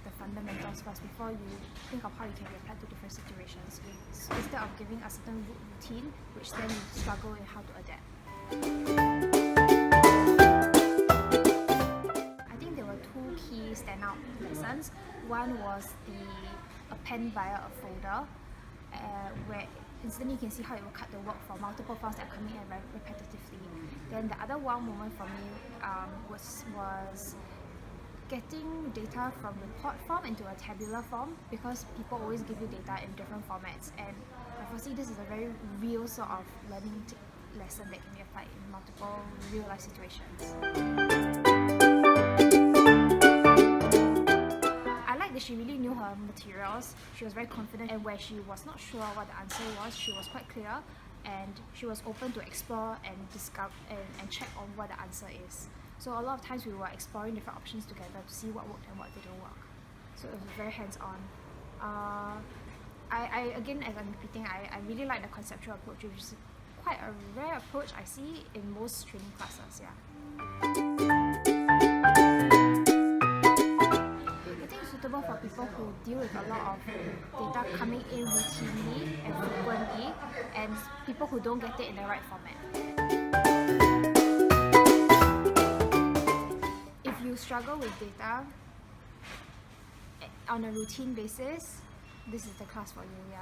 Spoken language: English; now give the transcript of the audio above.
the fundamentals first before you think of how you can apply to different situations. So instead of giving a certain routine, which then you struggle in how to adapt. I think there were two key standout lessons. One was the append via a folder, where instantly you can see how it will cut the work for multiple files that are coming in very repetitively. Then the other wow moment for me was getting data from report form into a tabular form, because people always give you data in different formats, and I foresee this is a very real sort of learning lesson that can be applied in multiple real life situations. I like that she really knew her materials. She was very confident, and where she was not sure what the answer was, she was quite clear, and she was open to explore and discover and check on what the answer is. So a lot of times we were exploring different options together to see what worked and what didn't work. So it was very hands-on. I again, as I'm repeating, I really like the conceptual approach, which is quite a rare approach I see in most training classes. Yeah. I think it's suitable for people who deal with a lot of data coming in routinely and frequently, and people who don't get it in the right format. If you struggle with data on a routine basis, this is the class for you. Yeah.